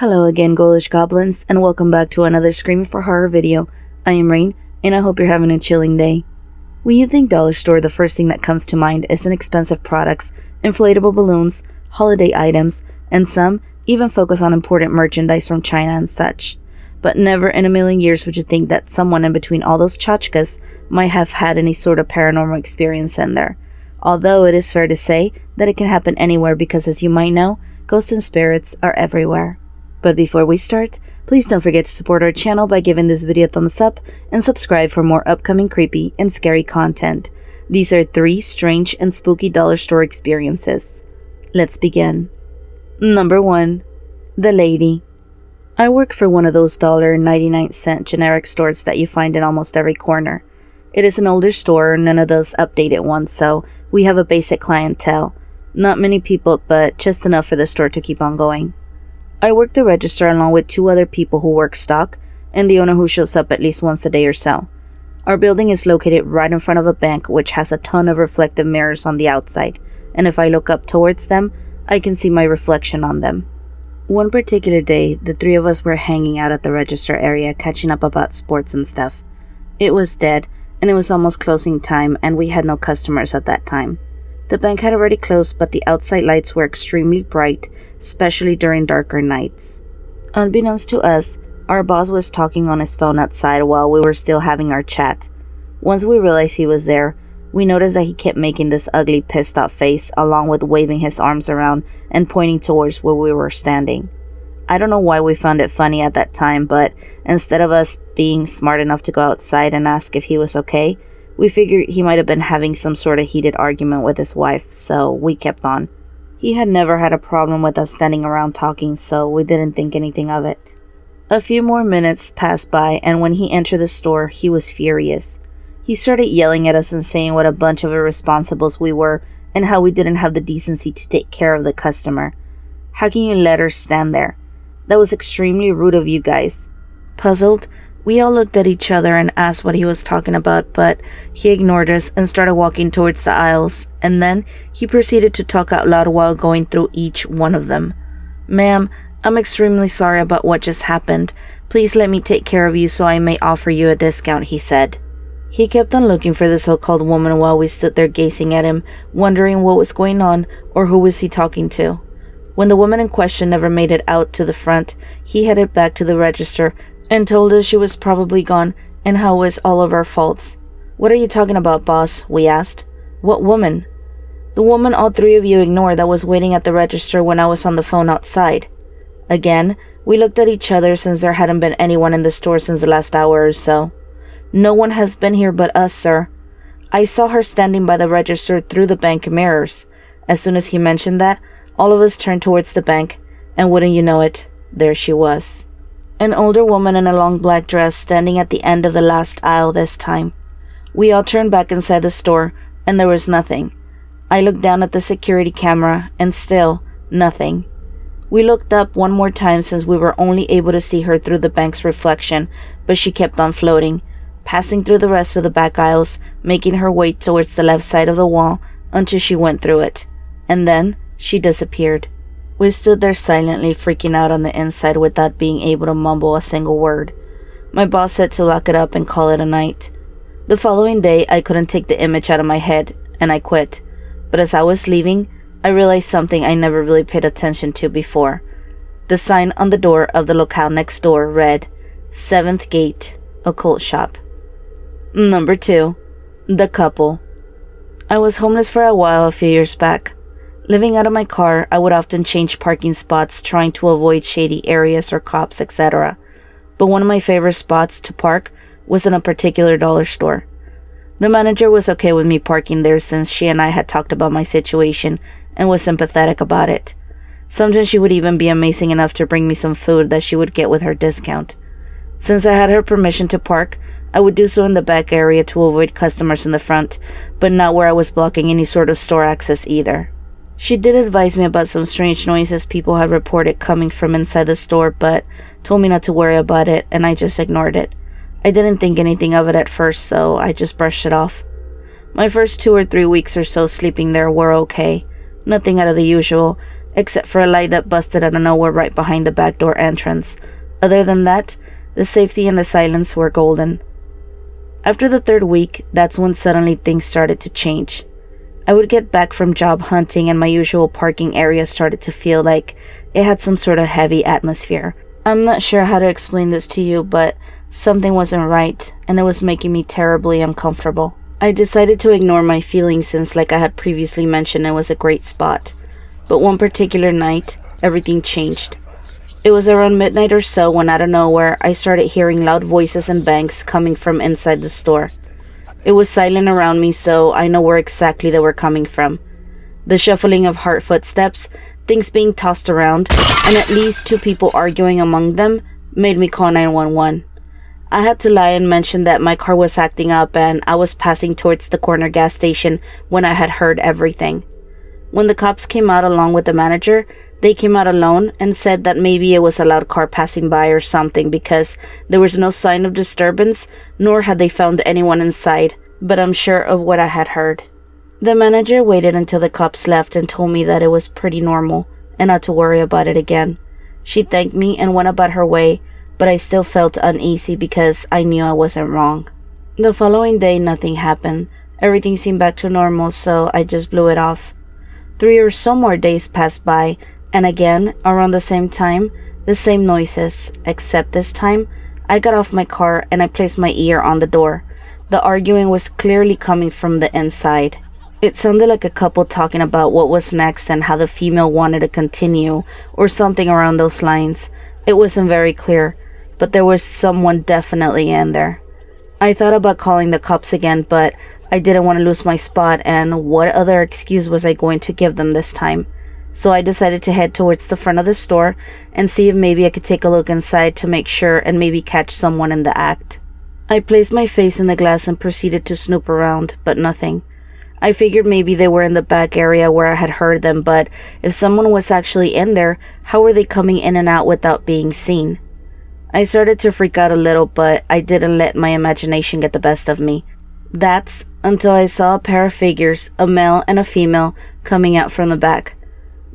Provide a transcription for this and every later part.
Hello again, ghoulish goblins, and welcome back to another Screaming for Horror video. I am Rain, and I hope you're having a chilling day. When you think dollar store, the first thing that comes to mind is inexpensive products, inflatable balloons, holiday items, and some even focus on important merchandise from China and such. But never in a million years would you think that someone in between all those tchotchkes might have had any sort of paranormal experience in there. Although it is fair to say that it can happen anywhere because, as you might know, ghosts and spirits are everywhere. But before we start, please don't forget to support our channel by giving this video a thumbs up and subscribe for more upcoming creepy and scary content. These are 3 strange and spooky dollar store experiences. Let's begin. Number 1. The Lady. I work for one of those $1.99 generic stores that you find in almost every corner. It is an older store, none of those updated ones, so we have a basic clientele. Not many people, but just enough for the store to keep on going. I work the register along with 2 other people who work stock, and the owner who shows up at least once a day or so. Our building is located right in front of a bank which has a ton of reflective mirrors on the outside, and if I look up towards them, I can see my reflection on them. One particular day, the 3 of us were hanging out at the register area catching up about sports and stuff. It was dead, and it was almost closing time, and we had no customers at that time. The bank had already closed, but the outside lights were extremely bright, especially during darker nights. Unbeknownst to us, our boss was talking on his phone outside while we were still having our chat. Once we realized he was there, we noticed that he kept making this ugly, pissed off face along with waving his arms around and pointing towards where we were standing. I don't know why we found it funny at that time, but instead of us being smart enough to go outside and ask if he was okay, we figured he might have been having some sort of heated argument with his wife, so we kept on. He had never had a problem with us standing around talking, so we didn't think anything of it. A few more minutes passed by, and when he entered the store, he was furious. He started yelling at us and saying what a bunch of irresponsibles we were, and how we didn't have the decency to take care of the customer. How can you let her stand there? That was extremely rude of you guys. Puzzled, we all looked at each other and asked what he was talking about, but he ignored us and started walking towards the aisles, and then he proceeded to talk out loud while going through each one of them. "Ma'am, I'm extremely sorry about what just happened. Please let me take care of you so I may offer you a discount," he said. He kept on looking for the so-called woman while we stood there gazing at him, wondering what was going on or who was he talking to. When the woman in question never made it out to the front, he headed back to the register and told us she was probably gone and how it was all of our faults. "What are you talking about, boss?" we asked. "What woman?" "The woman all 3 of you ignored that was waiting at the register when I was on the phone outside." Again, we looked at each other since there hadn't been anyone in the store since the last hour or so. "No one has been here but us, sir. I saw her standing by the register through the bank mirrors." As soon as he mentioned that, all of us turned towards the bank, and wouldn't you know it, there she was. An older woman in a long black dress standing at the end of the last aisle this time. We all turned back inside the store, and there was nothing. I looked down at the security camera, and still, nothing. We looked up one more time since we were only able to see her through the bank's reflection, but she kept on floating, passing through the rest of the back aisles, making her way towards the left side of the wall until she went through it. And then she disappeared. We stood there silently, freaking out on the inside without being able to mumble a single word. My boss said to lock it up and call it a night. The following day, I couldn't take the image out of my head, and I quit. But as I was leaving, I realized something I never really paid attention to before. The sign on the door of the locale next door read, "7th Gate, Occult Shop." Number 2. The Couple. I was homeless for a while a few years back. Living out of my car, I would often change parking spots trying to avoid shady areas or cops, etc. But one of my favorite spots to park was in a particular dollar store. The manager was okay with me parking there since she and I had talked about my situation and was sympathetic about it. Sometimes she would even be amazing enough to bring me some food that she would get with her discount. Since I had her permission to park, I would do so in the back area to avoid customers in the front, but not where I was blocking any sort of store access either. She did advise me about some strange noises people had reported coming from inside the store, but told me not to worry about it, and I just ignored it. I didn't think anything of it at first, so I just brushed it off. My first 2 or 3 weeks or so sleeping there were okay. Nothing out of the usual, except for a light that busted out of nowhere right behind the back door entrance. Other than that, the safety and the silence were golden. After the third week, that's when suddenly things started to change. I would get back from job hunting and my usual parking area started to feel like it had some sort of heavy atmosphere. I'm not sure how to explain this to you, but something wasn't right and it was making me terribly uncomfortable. I decided to ignore my feelings since, like I had previously mentioned, it was a great spot. But one particular night, everything changed. It was around midnight or so when out of nowhere, I started hearing loud voices and bangs coming from inside the store. It was silent around me, so I know where exactly they were coming from. The shuffling of hard footsteps, things being tossed around, and at least 2 people arguing among them made me call 911. I had to lie and mention that my car was acting up and I was passing towards the corner gas station when I had heard everything. When the cops came out along with the manager, they came out alone and said that maybe it was a loud car passing by or something because there was no sign of disturbance, nor had they found anyone inside, but I'm sure of what I had heard. The manager waited until the cops left and told me that it was pretty normal and not to worry about it again. She thanked me and went about her way, but I still felt uneasy because I knew I wasn't wrong. The following day, nothing happened. Everything seemed back to normal, so I just blew it off. 3 or so more days passed by, and again, around the same time, the same noises, except this time, I got off my car and I placed my ear on the door. The arguing was clearly coming from the inside. It sounded like a couple talking about what was next and how the female wanted to continue, or something around those lines. It wasn't very clear, but there was someone definitely in there. I thought about calling the cops again, but I didn't want to lose my spot, and what other excuse was I going to give them this time? So I decided to head towards the front of the store and see if maybe I could take a look inside to make sure and maybe catch someone in the act. I placed my face in the glass and proceeded to snoop around, but nothing. I figured maybe they were in the back area where I had heard them, but if someone was actually in there, how were they coming in and out without being seen? I started to freak out a little, but I didn't let my imagination get the best of me. That's until I saw a pair of figures, a male and a female, coming out from the back.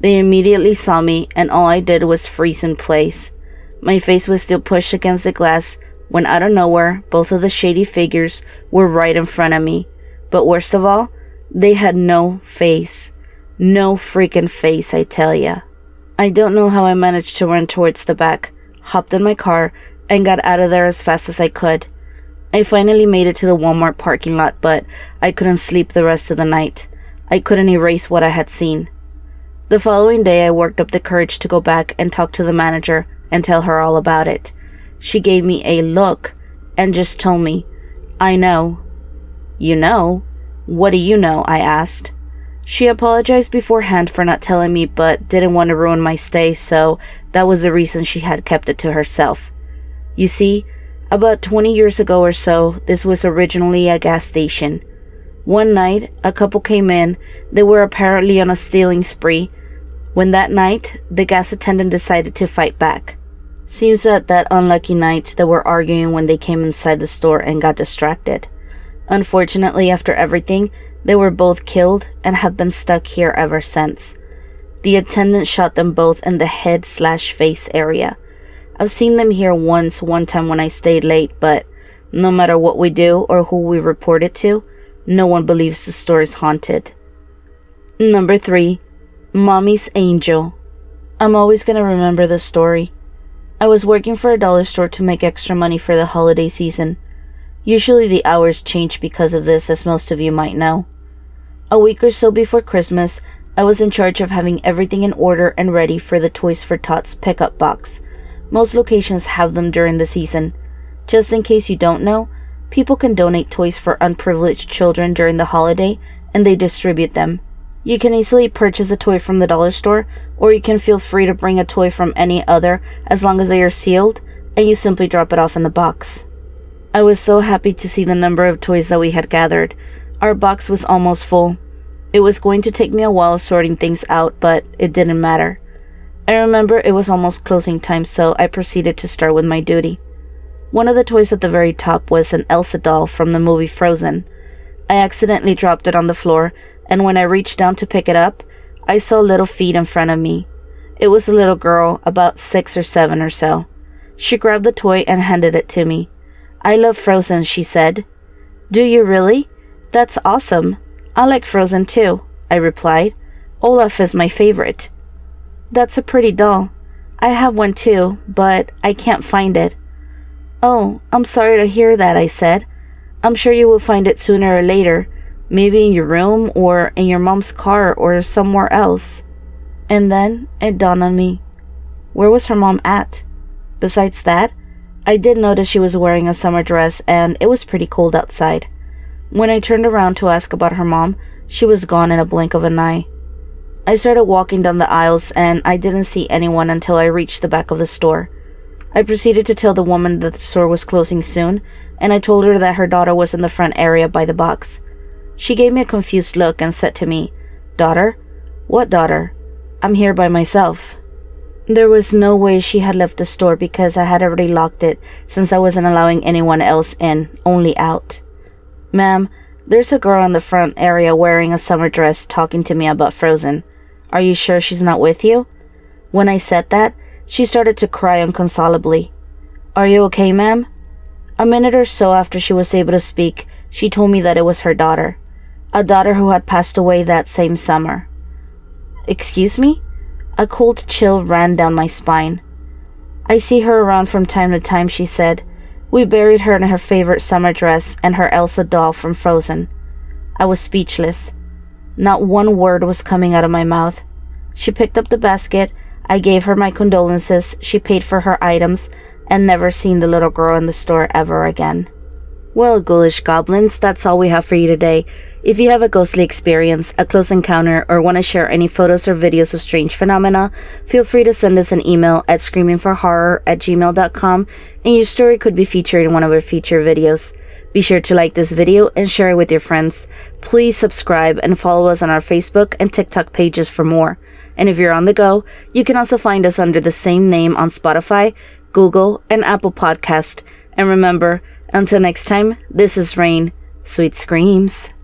They immediately saw me, and all I did was freeze in place. My face was still pushed against the glass when out of nowhere, both of the shady figures were right in front of me. But worst of all, they had no face. No freaking face, I tell ya. I don't know how I managed to run towards the back, hopped in my car, and got out of there as fast as I could. I finally made it to the Walmart parking lot, but I couldn't sleep the rest of the night. I couldn't erase what I had seen. The following day, I worked up the courage to go back and talk to the manager and tell her all about it. She gave me a look and just told me, "I know." "You know? What do you know?" I asked. She apologized beforehand for not telling me, but didn't want to ruin my stay, so that was the reason she had kept it to herself. You see, about 20 years ago or so, this was originally a gas station. One night, a couple came in. They were apparently on a stealing spree. When that night, the gas attendant decided to fight back. Seems that unlucky night, they were arguing when they came inside the store and got distracted. Unfortunately, after everything, they were both killed and have been stuck here ever since. The attendant shot them both in the head/face area. I've seen them here one time when I stayed late, but no matter what we do or who we report it to, no one believes the store is haunted. Number 3. Mommy's Angel. I'm always gonna remember this story. I was working for a dollar store to make extra money for the holiday season. Usually the hours change because of this, as most of you might know. A week or so before Christmas, I was in charge of having everything in order and ready for the Toys for Tots pickup box. Most locations have them during the season. Just in case you don't know, people can donate toys for unprivileged children during the holiday, and they distribute them. You can easily purchase a toy from the dollar store, or you can feel free to bring a toy from any other as long as they are sealed, and you simply drop it off in the box. I was so happy to see the number of toys that we had gathered. Our box was almost full. It was going to take me a while sorting things out, but it didn't matter. I remember it was almost closing time, so I proceeded to start with my duty. One of the toys at the very top was an Elsa doll from the movie Frozen. I accidentally dropped it on the floor, and when I reached down to pick it up, I saw little feet in front of me. It was a little girl, about 6 or 7 or so. She grabbed the toy and handed it to me. "I love Frozen," she said. "Do you really? That's awesome. I like Frozen too," I replied. "Olaf is my favorite." "That's a pretty doll. I have one too, but I can't find it." "Oh, I'm sorry to hear that," I said. "I'm sure you will find it sooner or later, maybe in your room or in your mom's car or somewhere else." And then it dawned on me. Where was her mom at? Besides that, I did notice she was wearing a summer dress and it was pretty cold outside. When I turned around to ask about her mom, she was gone in a blink of an eye. I started walking down the aisles and I didn't see anyone until I reached the back of the store. I proceeded to tell the woman that the store was closing soon, and I told her that her daughter was in the front area by the box. She gave me a confused look and said to me, "Daughter? What daughter? I'm here by myself." There was no way she had left the store because I had already locked it since I wasn't allowing anyone else in, only out. "Ma'am, there's a girl in the front area wearing a summer dress talking to me about Frozen. Are you sure she's not with you?" When I said that, she started to cry inconsolably. "Are you okay, ma'am?" A minute or so after she was able to speak, she told me that it was her daughter. A daughter who had passed away that same summer. "Excuse me?" A cold chill ran down my spine. "I see her around from time to time," she said. "We buried her in her favorite summer dress and her Elsa doll from Frozen." I was speechless. Not one word was coming out of my mouth. She picked up the basket. I gave her my condolences. She paid for her items and never seen the little girl in the store ever again. Well, ghoulish goblins, that's all we have for you today. If you have a ghostly experience, a close encounter, or want to share any photos or videos of strange phenomena, feel free to send us an email at screamingforhorror@gmail.com, and your story could be featured in one of our feature videos. Be sure to like this video and share it with your friends. Please subscribe and follow us on our Facebook and TikTok pages for more. And if you're on the go, you can also find us under the same name on Spotify, Google, and Apple Podcast. And remember, until next time, this is Rain. Sweet screams.